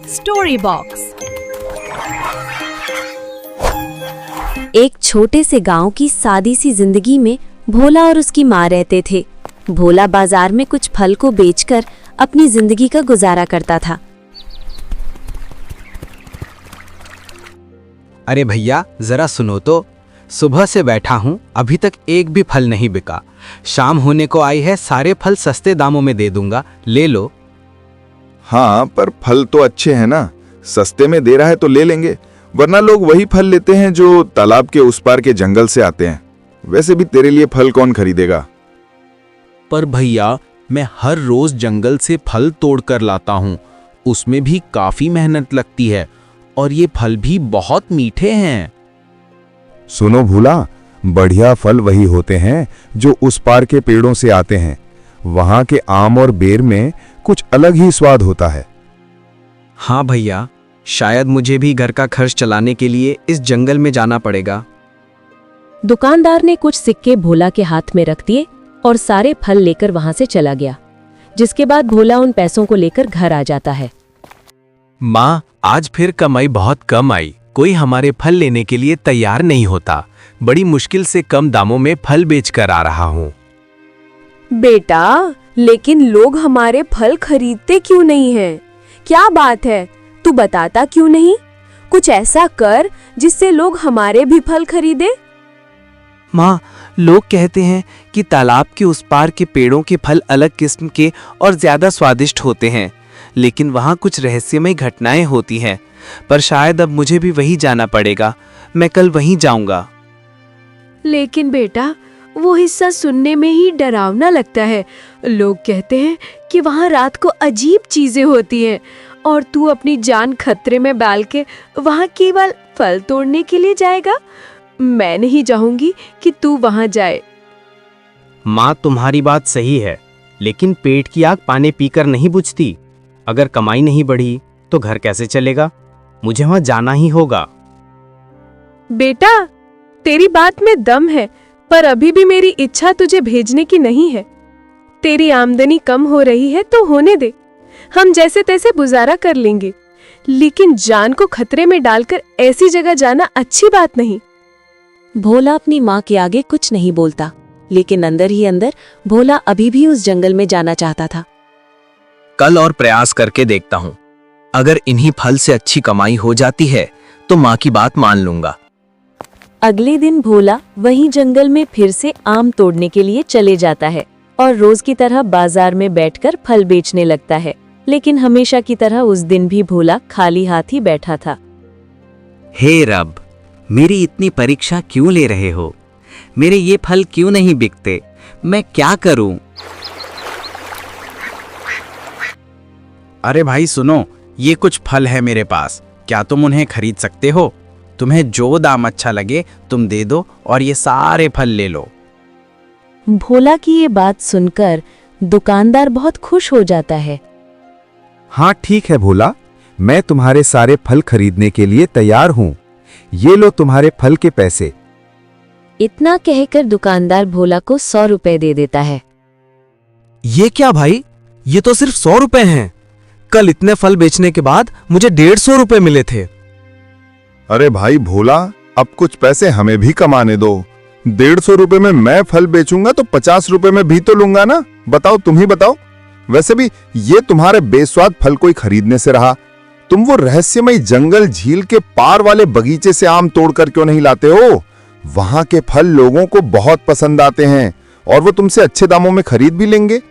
Story box. एक छोटे से गांव की सादी सी जिंदगी में भोला और उसकी माँ रहते थे। भोला बाजार में कुछ फल को बेचकर अपनी जिंदगी का गुजारा करता था। अरे भैया जरा सुनो तो, सुबह से बैठा हूँ, अभी तक एक भी फल नहीं बिका। शाम होने को आई है, सारे फल सस्ते दामों में दे दूंगा, ले लो। हाँ, पर फल तो अच्छे हैं ना, सस्ते में दे रहा है तो ले लेंगे, वरना लोग वही फल लेते हैं जो तालाब के उस पार के जंगल से आते हैं। वैसे भी तेरे लिए फल कौन खरीदेगा? पर भैया, मैं हर रोज जंगल से फल तोड़ कर लाता हूँ, उसमें भी काफी मेहनत लगती है और ये फल भी बहुत मीठे हैं। सुनो भूला, बढ़िया फल वही होते हैं जो उस पार के पेड़ों से आते हैं। वहां के आम और बेर में कुछ अलग ही स्वाद होता है। हाँ भैया, शायद मुझे भी घर का खर्च चलाने के लिए इस जंगल में जाना पड़ेगा। दुकानदार ने कुछ सिक्के भोला के हाथ में रख दिए और सारे फल लेकर वहां से चला गया, जिसके बाद भोला उन पैसों को लेकर घर आ जाता है। माँ, आज फिर कमाई बहुत कम आई, कोई हमारे फल लेने के लिए तैयार नहीं होता। बड़ी मुश्किल से कम दामों में फल बेचकर आ रहा हूँ। बेटा, लेकिन लोग हमारे फल खरीदते क्यों नहीं हैं? क्या बात है, तू बताता क्यों नहीं? कुछ ऐसा कर जिससे लोग हमारे भी फल खरीदे। माँ, लोग कहते हैं कि तालाब के उस पार के पेड़ों के फल अलग किस्म के और ज्यादा स्वादिष्ट होते हैं, लेकिन वहाँ कुछ रहस्यमय घटनाएं होती हैं। पर शायद अब मुझे भी वहीं जाना पड़ेगा, मैं कल वहीं जाऊंगा। लेकिन बेटा, वो हिस्सा सुनने में ही डरावना लगता है। लोग कहते हैं कि वहाँ रात को अजीब चीजें होती हैं और तू अपनी जान खतरे में डाल के वहाँ केवल फल तोड़ने के लिए जाएगा। मैं नहीं चाहूंगी कि तू वहाँ जाए। माँ, तुम्हारी बात सही है, लेकिन पेट की आग पानी पीकर नहीं बुझती। अगर कमाई नहीं बढ़ी तो घर कैसे चलेगा? मुझे वहां जाना ही होगा। बेटा, तेरी बात में दम है, पर अभी भी मेरी इच्छा तुझे भेजने की नहीं है। तेरी आमदनी कम हो रही है तो होने दे, हम जैसे तैसे गुजारा कर लेंगे, लेकिन जान को खतरे में डालकर ऐसी जगह जाना अच्छी बात नहीं। भोला अपनी माँ के आगे कुछ नहीं बोलता, लेकिन अंदर ही अंदर भोला अभी भी उस जंगल में जाना चाहता था। कल और प्रयास करके देखता हूँ, अगर इन्हीं फल से अच्छी कमाई हो जाती है तो माँ की बात मान लूंगा। अगले दिन भोला वहीं जंगल में फिर से आम तोड़ने के लिए चले जाता है और रोज की तरह बाजार में बैठकर फल बेचने लगता है। लेकिन हमेशा की तरह उस दिन भी भोला खाली हाथ ही बैठा था। हे रब, मेरी इतनी परीक्षा क्यों ले रहे हो? मेरे ये फल क्यों नहीं बिकते? मैं क्या करूं? अरे भाई सुनो, ये कुछ फल है मेरे पास, क्या तुम उन्हें खरीद सकते हो? तुम्हें जो दाम अच्छा लगे तुम दे दो और ये सारे फल ले लो। भोला की ये बात सुनकर दुकानदार बहुत खुश हो जाता है। हाँ ठीक है भोला, मैं तुम्हारे सारे फल खरीदने के लिए तैयार हूँ। ये लो तुम्हारे फल के पैसे। इतना कहकर दुकानदार भोला को 100 रुपए दे देता है। ये क्या भाई, ये तो सिर्फ 100 रुपए हैं। कल इतने फल बेचने के बाद मुझे 150 रुपए मिले थे। अरे भाई भोला, अब कुछ पैसे हमें भी कमाने दो। 150 रुपए में मैं फल बेचूंगा तो 50 रुपए में भी तो लूंगा ना। बताओ, तुम ही बताओ। वैसे भी ये तुम्हारे बेस्वाद फल कोई खरीदने से रहा। तुम वो रहस्यमय जंगल झील के पार वाले बगीचे से आम तोड़कर क्यों नहीं लाते हो? वहां के फल लोगों को बहुत पसंद आते हैं और वो तुमसे अच्छे दामों में खरीद भी लेंगे।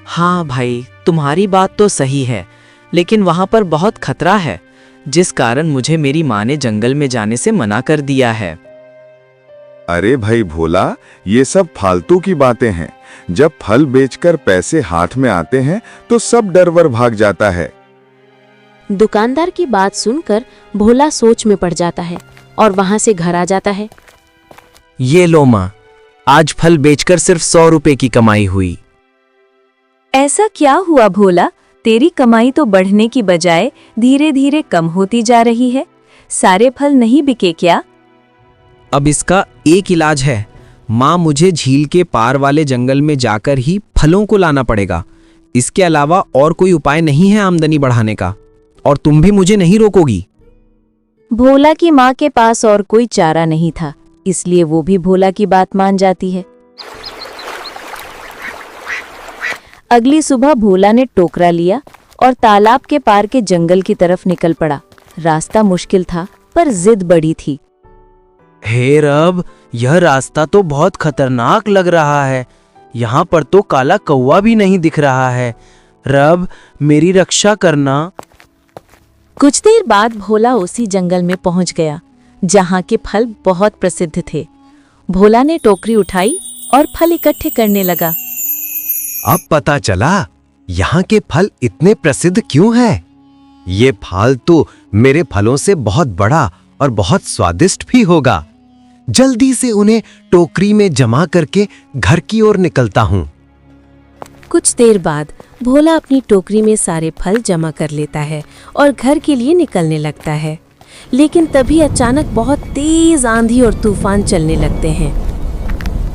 हाँ भाई, तुम्हारी बात तो सही है, लेकिन वहां पर बहुत खतरा है, जिस कारण मुझे मेरी माँ ने जंगल में जाने से मना कर दिया है। अरे भाई भोला, ये सब फालतू की बातें हैं। जब फल बेचकर पैसे हाथ में आते हैं तो सब डर-वर भाग जाता है। दुकानदार की बात सुनकर भोला सोच में पड़ जाता है और वहां से घर आ जाता है। ये लो माँ, आज फल बेचकर सिर्फ 100 रुपए की कमाई हुई। ऐसा क्या हुआ भोला? तेरी कमाई तो बढ़ने की बजाय धीरे धीरे कम होती जा रही है। सारे फल नहीं बिके क्या? अब इसका एक इलाज है माँ, मुझे झील के पार वाले जंगल में जाकर ही फलों को लाना पड़ेगा। इसके अलावा और कोई उपाय नहीं है आमदनी बढ़ाने का। और तुम भी मुझे नहीं रोकोगी। भोला की माँ के पास और कोई चारा नहीं था, इसलिए वो भी भोला की बात मान जाती है। अगली सुबह भोला ने टोकरा लिया और तालाब के पार के जंगल की तरफ निकल पड़ा। रास्ता मुश्किल था पर जिद बड़ी थी। हे रब, यह रास्ता तो बहुत खतरनाक लग रहा है। यहाँ पर तो काला कौवा भी नहीं दिख रहा है। रब, मेरी रक्षा करना। कुछ देर बाद भोला उसी जंगल में पहुंच गया जहां के फल बहुत प्रसिद्ध थे। भोला ने टोकरी उठाई और फल इकट्ठे करने लगा। अब पता चला यहाँ के फल इतने प्रसिद्ध क्यों हैं। ये फल तो मेरे फलों से बहुत बड़ा और बहुत स्वादिष्ट भी होगा। जल्दी से उन्हें टोकरी में जमा करके घर की ओर निकलता हूँ। कुछ देर बाद भोला अपनी टोकरी में सारे फल जमा कर लेता है और घर के लिए निकलने लगता है। लेकिन तभी अचानक बहुत तेज आंधी और तूफान चलने लगते हैं।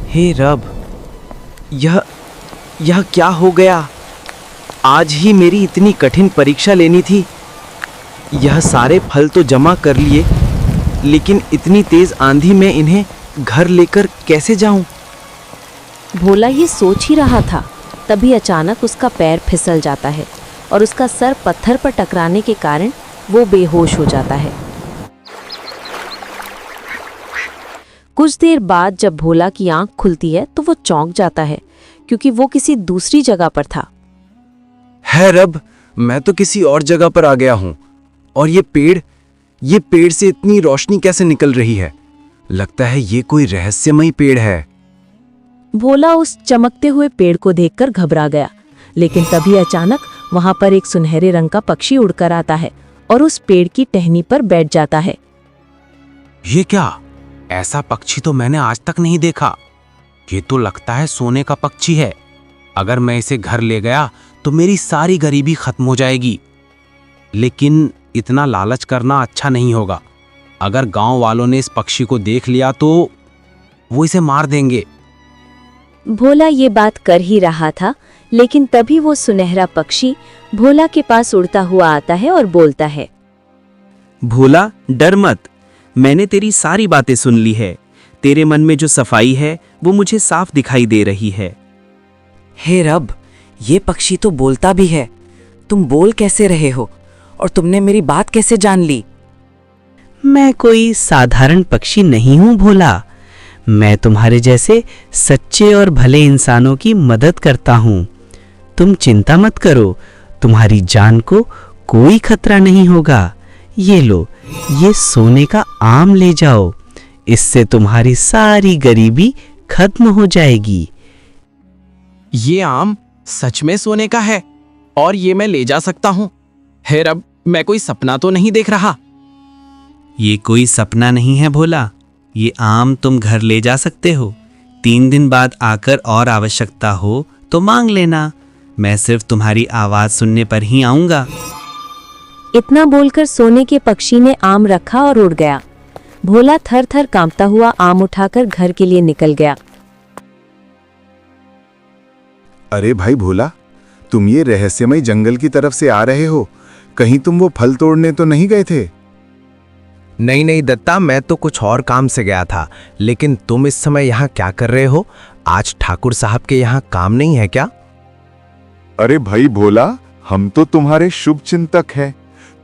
हे रब, यह क्या हो गया? आज ही मेरी इतनी कठिन परीक्षा लेनी थी। यह सारे फल तो जमा कर लिए, लेकिन इतनी तेज आंधी में इन्हें घर लेकर कैसे जाऊं? भोला ये सोच ही रहा था, तभी अचानक उसका पैर फिसल जाता है और उसका सर पत्थर पर टकराने के कारण वो बेहोश हो जाता है। कुछ देर बाद जब भोला की आंख खुलती है तो वो चौंक जाता है, क्योंकि वो किसी दूसरी जगह पर था। है रब, मैं तो किसी और जगह पर आ गया हूँ। और ये पेड़ से इतनी रोशनी कैसे निकल रही है? लगता है ये कोई रहस्यमयी पेड़ है। भोला उस चमकते हुए पेड़ को देखकर घबरा गया, लेकिन तभी अचानक वहां पर एक सुनहरे रंग का पक्षी उड़कर आता है और उस पेड़ की टहनी पर बैठ जाता है। ये क्या? ऐसा पक्षी तो मैंने आज तक नहीं देखा। ये तो लगता है सोने का पक्षी है। अगर मैं इसे घर ले गया तो मेरी सारी गरीबी खत्म हो जाएगी। लेकिन इतना लालच करना अच्छा नहीं होगा। अगर गांव वालों ने इस पक्षी को देख लिया तो वो इसे मार देंगे। भोला ये बात कर ही रहा था, लेकिन तभी वो सुनहरा पक्षी भोला के पास उड़ता हुआ आता है और बोलता है, भोला, डर मत। मैंने तेरी सारी बातें सुन ली है। तेरे मन में जो सफाई है वो मुझे साफ दिखाई दे रही है। हे रब, ये पक्षी तो बोलता भी है। तुम बोल कैसे रहे हो और तुमने मेरी बात कैसे जान ली? मैं कोई साधारण पक्षी नहीं हूं भोला। मैं तुम्हारे जैसे सच्चे और भले इंसानों की मदद करता हूं। तुम चिंता मत करो, तुम्हारी जान को कोई खतरा नहीं होगा। ये लो, ये सोने का आम ले जाओ। इससे तुम्हारी सारी गरीबी खत्म हो जाएगी। ये आम सच में सोने का है और ये मैं ले जा सकता हूँ। हे रब, मैं कोई सपना तो नहीं देख रहा। ये कोई सपना नहीं है भोला। ये आम तुम घर ले जा सकते हो। 3 दिन बाद आकर और आवश्यकता हो तो मांग लेना। मैं सिर्फ तुम्हारी आवाज सुनने पर ही आऊंगा। इतना बोलकर सोने के पक्षी ने आम रखा और उड़ गया। भोला थर थर कांपता हुआ आम उठाकर घर के लिए निकल गया। अरे भाई भोला, तुम ये रहस्यमय जंगल की तरफ से आ रहे हो, कहीं तुम वो फल तोड़ने तो नहीं गए थे? नहीं दत्ता, मैं तो कुछ और काम से गया था। लेकिन तुम इस समय यहाँ क्या कर रहे हो? आज ठाकुर साहब के यहाँ काम नहीं है क्या? अरे भाई भोला, हम तो तुम्हारे शुभ चिंतक हैं।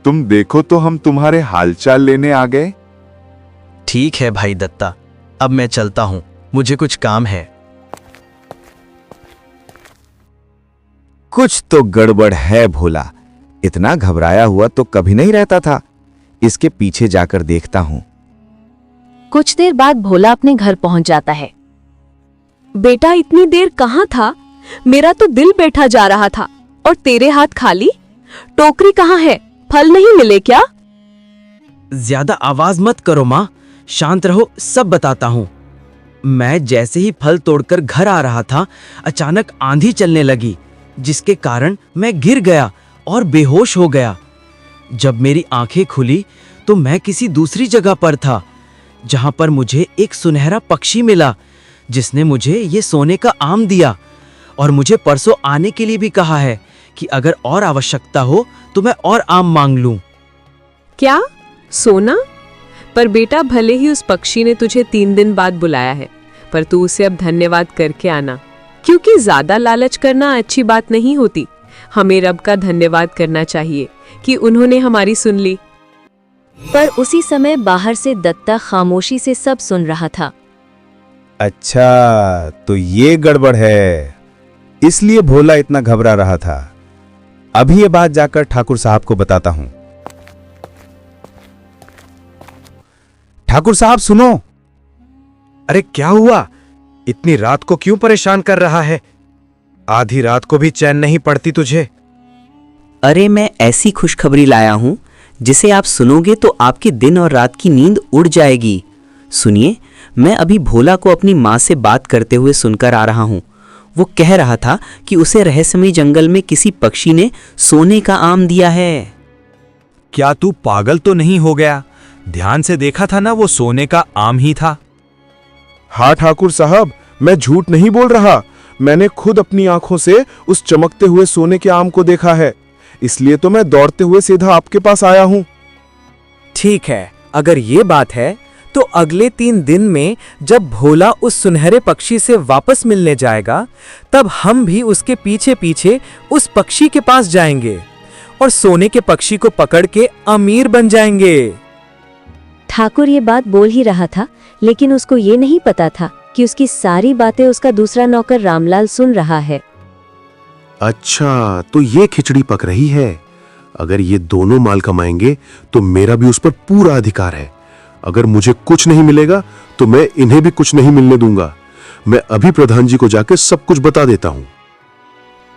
तुम देखो तो हम तुम्हारे हालचाल लेने आ गए। ठीक है भाई दत्ता, अब मैं चलता हूँ, मुझे कुछ काम है। कुछ तो गड़बड़ है भोला। इतना घबराया हुआ तो कभी नहीं रहता था। इसके पीछे जाकर देखता हूँ। कुछ देर बाद भोला अपने घर पहुंच जाता है। बेटा, इतनी देर कहाँ था? मेरा तो दिल बैठा जा रहा था और तेरे हाथ खाली। टोकरी कहाँ है? फल नहीं मिले क्या? ज्यादा आवाज मत करो माँ, शांत रहो, सब बताता हूँ। मैं जैसे ही फल तोड़कर घर आ रहा था, अचानक आंधी चलने लगी, जिसके कारण मैं गिर गया और बेहोश हो गया। जब मेरी आंखें खुली तो मैं किसी दूसरी जगह पर था, जहां पर मुझे एक सुनहरा पक्षी मिला, जिसने मुझे ये सोने का आम दिया और मुझे परसों आने के लिए भी कहा है कि अगर और आवश्यकता हो तो मैं और आम मांग लूं। क्या? सोना? पर बेटा, भले ही उस पक्षी ने तुझे 3 दिन बाद बुलाया है, पर तू उसे अब धन्यवाद करके आना, क्योंकि ज्यादा लालच करना अच्छी बात नहीं होती। हमें रब का धन्यवाद करना चाहिए कि उन्होंने हमारी सुन ली। पर उसी समय बाहर से दत्ता खामोशी से सब सुन रहा था। अच्छा, तो ये गड़बड़ है, इसलिए भोला इतना घबरा रहा था। अभी ये बात जाकर ठाकुर साहब को बताता हूं। ठाकुर साहब सुनो। अरे क्या हुआ? इतनी रात को क्यों परेशान कर रहा है? आधी रात को भी चैन नहीं पड़ती तुझे? अरे मैं ऐसी खुशखबरी लाया हूं जिसे आप सुनोगे तो आपके दिन और रात की नींद उड़ जाएगी। सुनिए, मैं अभी भोला को अपनी माँ से बात करते हुए सुनकर आ रहा हूँ। वो कह रहा था कि उसे रहस्यमयी जंगल में किसी पक्षी ने सोने का आम दिया है। क्या तू पागल तो नहीं हो गया? ध्यान से देखा था ना, वो सोने का आम ही था। हाँ ठाकुर साहब, मैं झूठ नहीं बोल रहा। मैंने खुद अपनी आंखों से उस चमकते हुए सोने के आम को देखा है, इसलिए तो मैं दौड़ते हुए सीधा आपके पास आया हूं। ठीक है, अगर ये बात है तो अगले 3 दिन में जब भोला उस सुनहरे पक्षी से वापस मिलने जाएगा, तब हम भी उसके पीछे पीछे उस पक्षी के पास जाएंगे और सोने के पक्षी को पकड़ के अमीर बन जाएंगे। ठाकुर ये बात बोल ही रहा था, लेकिन उसको ये नहीं पता था कि उसकी सारी बातें उसका दूसरा नौकर रामलाल सुन रहा है। अच्छा, तो ये खिचड़ी पक रही है। अगर ये दोनों माल कमाएंगे तो मेरा भी उस पर पूरा अधिकार है। अगर मुझे कुछ नहीं मिलेगा तो मैं इन्हें भी कुछ नहीं मिलने दूंगा। मैं अभी प्रधान जी को जाकर सब कुछ बता देता हूँ।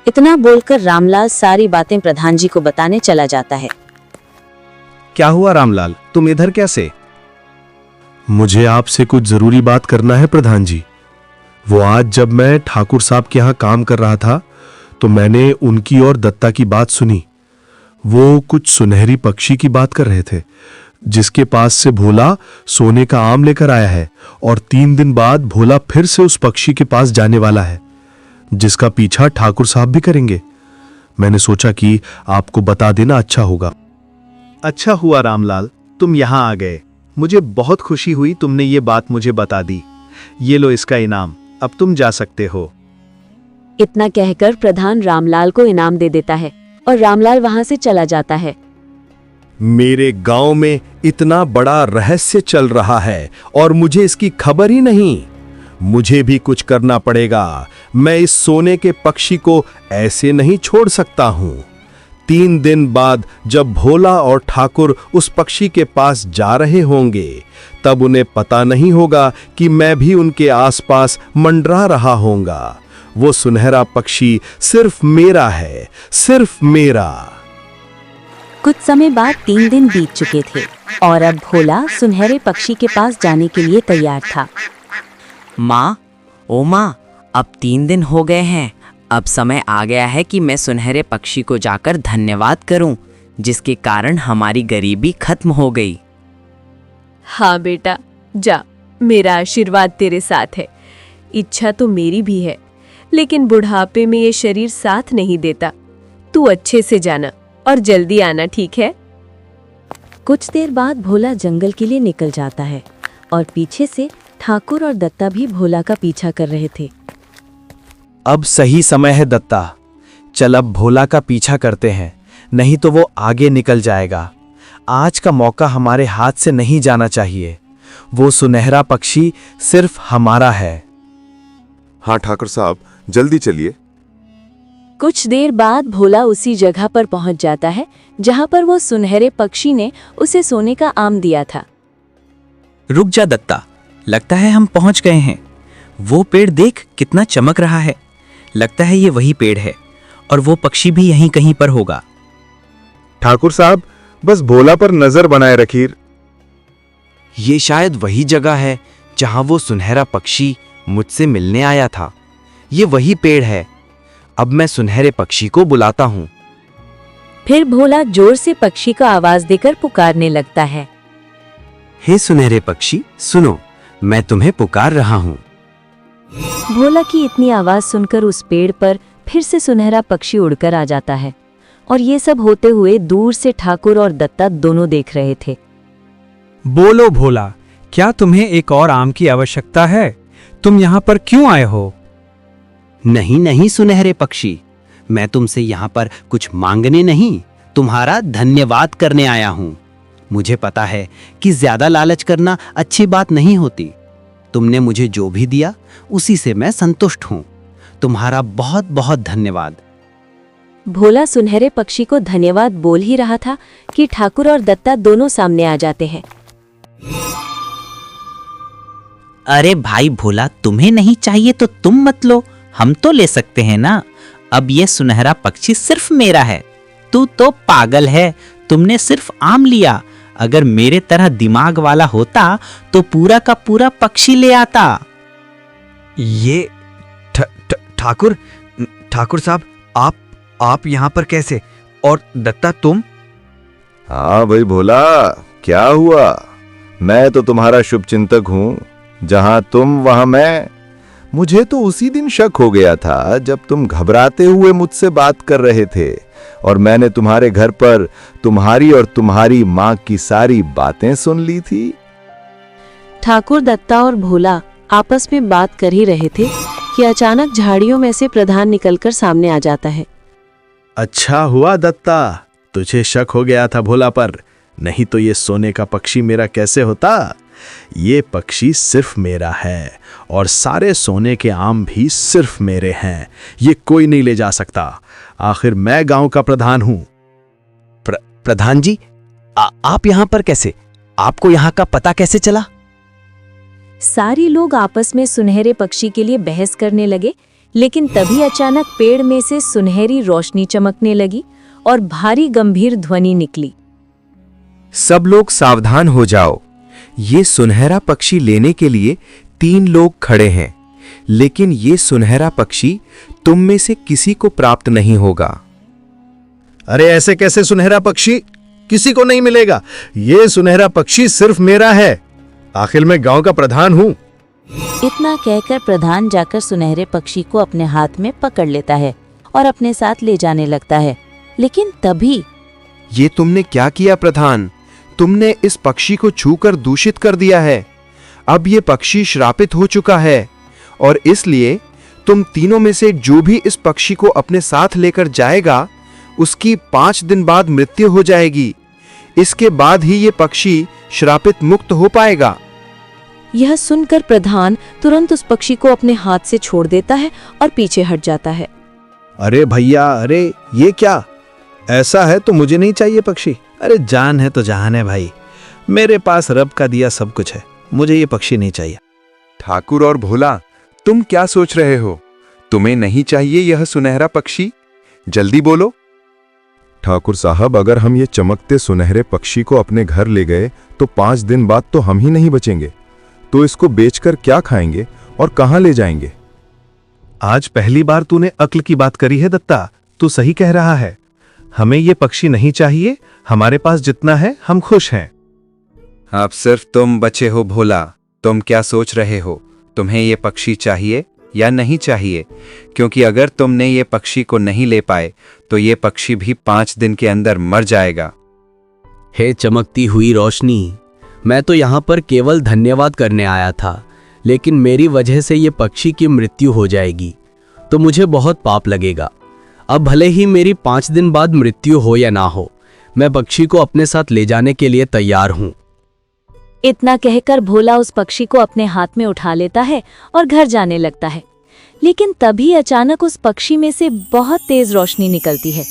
इतना बोलकर रामलाल सारी बातें प्रधान जी को बताने चला जाता है। क्या हुआ रामलाल, तुम इधर कैसे? मुझे आपसे कुछ जरूरी बात करना है प्रधान जी। वो आज जब मैं ठाकुर साहब के यहाँ काम कर रहा था तो मैंने उनकी और दत्ता की बात सुनी। वो कुछ सुनहरी पक्षी की बात कर रहे थे, जिसके पास से भोला सोने का आम लेकर आया है, और 3 दिन बाद भोला फिर से उस पक्षी के पास जाने वाला है, जिसका पीछा ठाकुर साहब भी करेंगे। मैंने सोचा कि आपको बता देना अच्छा होगा। अच्छा हुआ रामलाल, तुम यहाँ आ गए। मुझे बहुत खुशी हुई तुमने ये बात मुझे बता दी। ये लो इसका इनाम, अब तुम जा सकते हो। इतना कहकर प्रधान रामलाल को इनाम दे देता है और रामलाल वहां से चला जाता है। मेरे गांव में इतना बड़ा रहस्य चल रहा है और मुझे इसकी खबर ही नहीं। मुझे भी कुछ करना पड़ेगा। मैं इस सोने के पक्षी को ऐसे नहीं छोड़ सकता हूं। 3 दिन बाद जब भोला और ठाकुर उस पक्षी के पास जा रहे होंगे, तब उन्हें पता नहीं होगा कि मैं भी उनके आसपास मंडरा रहा होऊंगा। वो सुनहरा पक्षी सिर्फ मेरा है, सिर्फ मेरा। कुछ समय बाद 3 दिन बीत चुके थे और अब भोला सुनहरे पक्षी के पास जाने के लिए तैयार था। माँ, ओ माँ, अब 3 दिन हो गए हैं। अब समय आ गया है कि मैं सुनहरे पक्षी को जाकर धन्यवाद करूं, जिसके कारण हमारी गरीबी खत्म हो गई। हाँ बेटा, जा, मेरा आशीर्वाद तेरे साथ है। इच्छा तो मेरी भी है, लेकिन बुढ़ापे में ये शरीर साथ नहीं देता। तू अच्छे से जाना और जल्दी आना, ठीक है? कुछ देर बाद भोला जंगल के लिए निकल जाता है और पीछे से ठाकुर और दत्ता भी भोला का पीछा कर रहे थे। अब सही समय है दत्ता, चल अब भोला का पीछा करते हैं, नहीं तो वो आगे निकल जाएगा। आज का मौका हमारे हाथ से नहीं जाना चाहिए। वो सुनहरा पक्षी सिर्फ हमारा है। हाँ ठाकुर साहब, जल्दी चलिए। कुछ देर बाद भोला उसी जगह पर पहुंच जाता है जहां पर वो सुनहरे पक्षी ने उसे सोने का आम दिया था। रुक जा दत्ता, लगता है हम पहुंच गए हैं। वो पेड़ देख कितना चमक रहा है। लगता है ये वही पेड़ है और वो पक्षी भी यहीं कहीं पर होगा। ठाकुर साहब, बस भोला पर नजर बनाए रखिए। ये शायद वही जगह है जहां वो सुनहरा पक्षी मुझसे मिलने आया था। ये वही पेड़ है। अब मैं सुनहरे पक्षी को बुलाता हूँ। फिर भोला जोर से पक्षी को आवाज देकर पुकारने लगता है। हे सुनहरे पक्षी, सुनो, मैं तुम्हें पुकार रहा हूँ। भोला की इतनी आवाज सुनकर उस पेड़ पर फिर से सुनहरा पक्षी उड़कर आ जाता है और ये सब होते हुए दूर से ठाकुर और दत्ता दोनों देख रहे थे। बोलो भोला, क्या तुम्हें एक और आम की आवश्यकता है? तुम यहाँ पर क्यों आए हो? नहीं नहीं सुनहरे पक्षी, मैं तुमसे यहाँ पर कुछ मांगने नहीं, तुम्हारा धन्यवाद करने आया हूँ। मुझे पता है कि ज्यादा लालच करना अच्छी बात नहीं होती। तुमने मुझे जो भी दिया उसी से मैं संतुष्ट हूँ। तुम्हारा बहुत बहुत धन्यवाद। भोला सुनहरे पक्षी को धन्यवाद बोल ही रहा था कि ठाकुर और दत्ता दोनों सामने आ जाते हैं। अरे भाई भोला, तुम्हें नहीं चाहिए तो तुम मत लो, हम तो ले सकते हैं ना। अब ये सुनहरा पक्षी सिर्फ मेरा है। तू तो पागल है, तुमने सिर्फ आम लिया। अगर मेरे तरह दिमाग वाला होता तो पूरा का पूरा पक्षी ले आता। ये ठाकुर साहब, आप यहाँ पर कैसे? और दत्ता तुम? हाँ भाई भोला, क्या हुआ? मैं तो तुम्हारा शुभचिंतक हूँ। जहां तुम वहां मैं। मुझे तो उसी दिन शक हो गया था जब तुम घबराते हुए मुझसे बात कर रहे थे और मैंने तुम्हारे घर पर तुम्हारी और तुम्हारी माँ की सारी बातें सुन ली थी। ठाकुर, दत्ता और भोला आपस में बात कर ही रहे थे कि अचानक झाड़ियों में से प्रधान निकलकर सामने आ जाता है। अच्छा हुआ दत्ता, तुझे शक हो गया था भोला पर, नहीं तो ये सोने का पक्षी मेरा कैसे होता। ये पक्षी सिर्फ मेरा है और सारे सोने के आम भी सिर्फ मेरे हैं। ये कोई नहीं ले जा सकता। आखिर मैं गांव का प्रधान हूं। प्रधान जी, आप यहाँ पर कैसे? आपको यहाँ का पता कैसे चला? सारे लोग आपस में सुनहरे पक्षी के लिए बहस करने लगे, लेकिन तभी अचानक पेड़ में से सुनहरी रोशनी चमकने लगी और भारी गंभीर ध्वनि निकली। सब लोग सावधान हो जाओ। ये सुनहरा पक्षी लेने के लिए 3 लोग खड़े हैं, लेकिन ये सुनहरा पक्षी तुम में से किसी को प्राप्त नहीं होगा। अरे ऐसे कैसे सुनहरा पक्षी किसी को नहीं मिलेगा? ये सुनहरा पक्षी सिर्फ मेरा है। आखिर मैं गांव का प्रधान हूं। इतना कहकर प्रधान जाकर सुनहरे पक्षी को अपने हाथ में पकड़ लेता है और अपने साथ ले जाने लगता है। लेकिन तभी ये तुमने क्या किया प्रधान? तुमने इस पक्षी को छूकर दूषित कर दिया है। अब ये पक्षी श्रापित हो चुका है और इसलिए तुम तीनों में से जो भी इस पक्षी को अपने साथ लेकर जाएगा, उसकी 5 दिन बाद मृत्यु हो जाएगी। इसके बाद ही ये पक्षी श्रापित मुक्त हो पाएगा। यह सुनकर प्रधान तुरंत उस पक्षी को अपने हाथ से छोड़ देता है और पीछे हट जाता है। अरे भैया, अरे ये क्या? ऐसा है तो मुझे नहीं चाहिए पक्षी। अरे जान है तो जहान है भाई। मेरे पास रब का दिया सब कुछ है, मुझे ये पक्षी नहीं चाहिए। ठाकुर और भोला, तुम क्या सोच रहे हो? तुम्हें नहीं चाहिए यह सुनहरा पक्षी? जल्दी बोलो। ठाकुर साहब, अगर हम ये चमकते सुनहरे पक्षी को अपने घर ले गए तो 5 दिन बाद तो हम ही नहीं बचेंगे। तो इसको बेचकर क्या खाएंगे और कहां ले जाएंगे? आज पहली बार तूने अक्ल की बात करी है दत्ता। तू सही कह रहा है। हमें ये पक्षी नहीं चाहिए। हमारे पास जितना है हम खुश हैं। अब सिर्फ तुम बचे हो भोला। तुम क्या सोच रहे हो? तुम्हें ये पक्षी चाहिए या नहीं चाहिए? क्योंकि अगर तुमने ये पक्षी को नहीं ले पाए तो ये पक्षी भी 5 दिन के अंदर मर जाएगा। हे चमकती हुई रोशनी, मैं तो यहाँ पर केवल धन्यवाद करने आया था, लेकिन मेरी वजह से ये पक्षी की मृत्यु हो जाएगी तो मुझे बहुत पाप लगेगा। अब भले ही मेरी 5 दिन बाद मृत्यु हो या ना हो, मैं पक्षी को अपने साथ ले जाने के लिए तैयार हूँ। इतना कहकर भोला उस पक्षी को अपने हाथ में उठा लेता है और घर जाने लगता है। लेकिन तभी अचानक उस पक्षी में से बहुत तेज रोशनी निकलती है।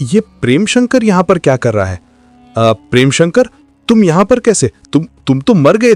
ये प्रेम शंकर यहाँ पर क्या कर रहा है? प्रेम शंकर, तुम यहाँ पर कैसे? तुम तो मर गए